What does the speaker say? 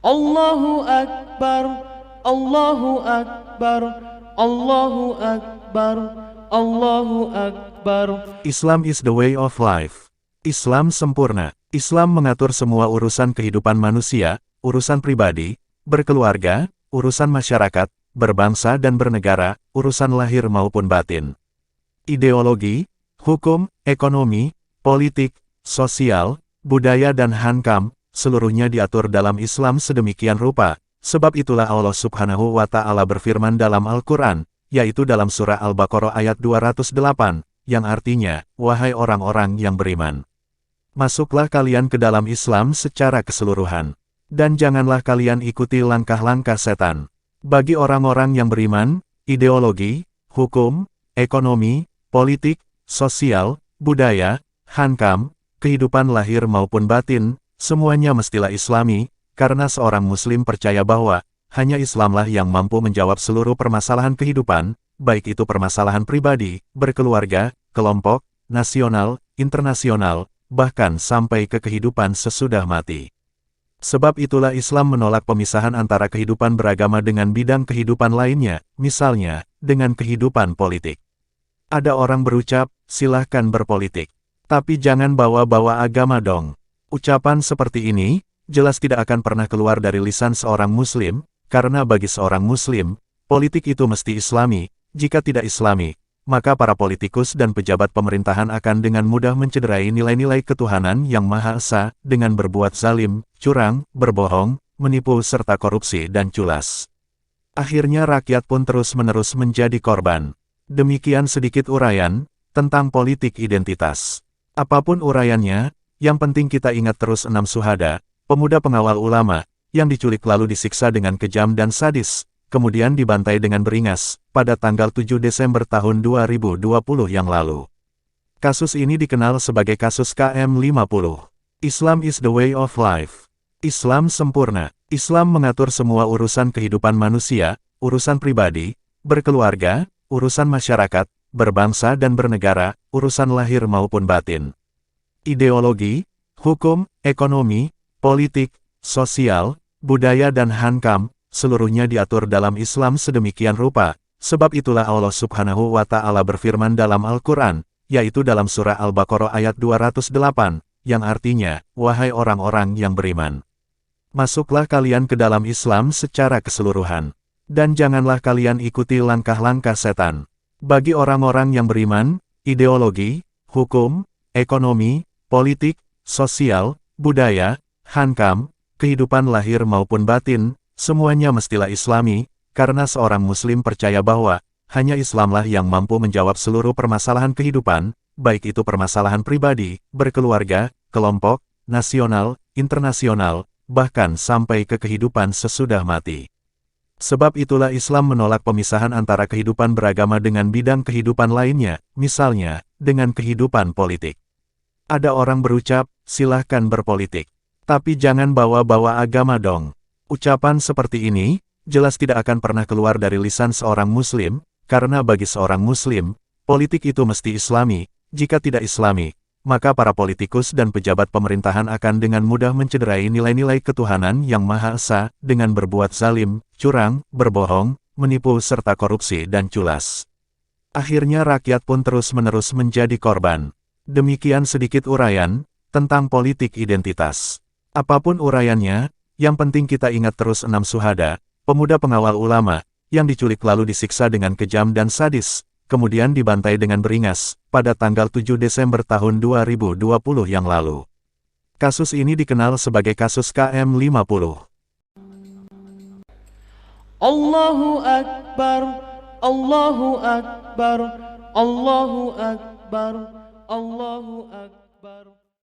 Allahu Akbar, Allahu Akbar, Allahu Akbar, Allahu Akbar. Islam is the way of life. Islam sempurna. Islam mengatur semua urusan kehidupan manusia, urusan pribadi, berkeluarga, urusan masyarakat, berbangsa dan bernegara, urusan lahir maupun batin. Ideologi, hukum, ekonomi, politik, sosial, budaya dan hankam, seluruhnya diatur dalam Islam sedemikian rupa. Sebab itulah Allah Subhanahu wa Ta'ala berfirman dalam Al-Quran, yaitu dalam surah Al-Baqarah ayat 208, yang artinya, wahai orang-orang yang beriman, masuklah kalian ke dalam Islam secara keseluruhan, dan janganlah kalian ikuti langkah-langkah setan. Bagi orang-orang yang beriman, ideologi, hukum, ekonomi, politik, sosial, budaya, hankam, kehidupan lahir maupun batin, semuanya mestilah Islami, karena seorang Muslim percaya bahwa hanya Islamlah yang mampu menjawab seluruh permasalahan kehidupan, baik itu permasalahan pribadi, berkeluarga, kelompok, nasional, internasional, bahkan sampai ke kehidupan sesudah mati. Sebab itulah Islam menolak pemisahan antara kehidupan beragama dengan bidang kehidupan lainnya, misalnya, dengan kehidupan politik. Ada orang berucap, silahkan berpolitik, tapi jangan bawa-bawa agama dong. Ucapan seperti ini, jelas tidak akan pernah keluar dari lisan seorang Muslim, karena bagi seorang Muslim, politik itu mesti Islami. Jika tidak Islami, maka para politikus dan pejabat pemerintahan akan dengan mudah mencederai nilai-nilai ketuhanan yang Maha Esa, dengan berbuat zalim, curang, berbohong, menipu serta korupsi dan culas. Akhirnya rakyat pun terus-menerus menjadi korban. Demikian sedikit uraian tentang politik identitas. Apapun uraiannya, yang penting kita ingat terus 6 syuhada, pemuda pengawal ulama, yang diculik lalu disiksa dengan kejam dan sadis, kemudian dibantai dengan beringas, pada tanggal 7 Desember tahun 2020 yang lalu. Kasus ini dikenal sebagai kasus KM50. Islam is the way of life. Islam sempurna. Islam mengatur semua urusan kehidupan manusia, urusan pribadi, berkeluarga, urusan masyarakat, berbangsa dan bernegara, urusan lahir maupun batin. Ideologi, hukum, ekonomi, politik, sosial, budaya dan hankam, seluruhnya diatur dalam Islam sedemikian rupa. Sebab itulah Allah Subhanahu wa Ta'ala berfirman dalam Al-Quran, yaitu dalam surah Al-Baqarah ayat 208, yang artinya, wahai orang-orang yang beriman, masuklah kalian ke dalam Islam secara keseluruhan, dan janganlah kalian ikuti langkah-langkah setan. Bagi orang-orang yang beriman, ideologi, hukum, ekonomi, politik, sosial, budaya, hankam, kehidupan lahir maupun batin, semuanya mestilah Islami, karena seorang Muslim percaya bahwa hanya Islamlah yang mampu menjawab seluruh permasalahan kehidupan, baik itu permasalahan pribadi, berkeluarga, kelompok, nasional, internasional, bahkan sampai ke kehidupan sesudah mati. Sebab itulah Islam menolak pemisahan antara kehidupan beragama dengan bidang kehidupan lainnya, misalnya, dengan kehidupan politik. Ada orang berucap, silahkan berpolitik, tapi jangan bawa-bawa agama dong. Ucapan seperti ini, jelas tidak akan pernah keluar dari lisan seorang Muslim, karena bagi seorang Muslim, politik itu mesti Islami. Jika tidak Islami, maka para politikus dan pejabat pemerintahan akan dengan mudah mencederai nilai-nilai ketuhanan yang Maha Esa, dengan berbuat zalim, curang, berbohong, menipu serta korupsi dan culas. Akhirnya rakyat pun terus-menerus menjadi korban. Demikian sedikit uraian tentang politik identitas. Apapun uraiannya, yang penting kita ingat terus 6 syuhada, pemuda pengawal ulama, yang diculik lalu disiksa dengan kejam dan sadis, kemudian dibantai dengan beringas, pada tanggal 7 Desember tahun 2020 yang lalu. Kasus ini dikenal sebagai kasus KM50. Allahu Akbar, Allahu Akbar, Allahu Akbar, Allahu Akbar.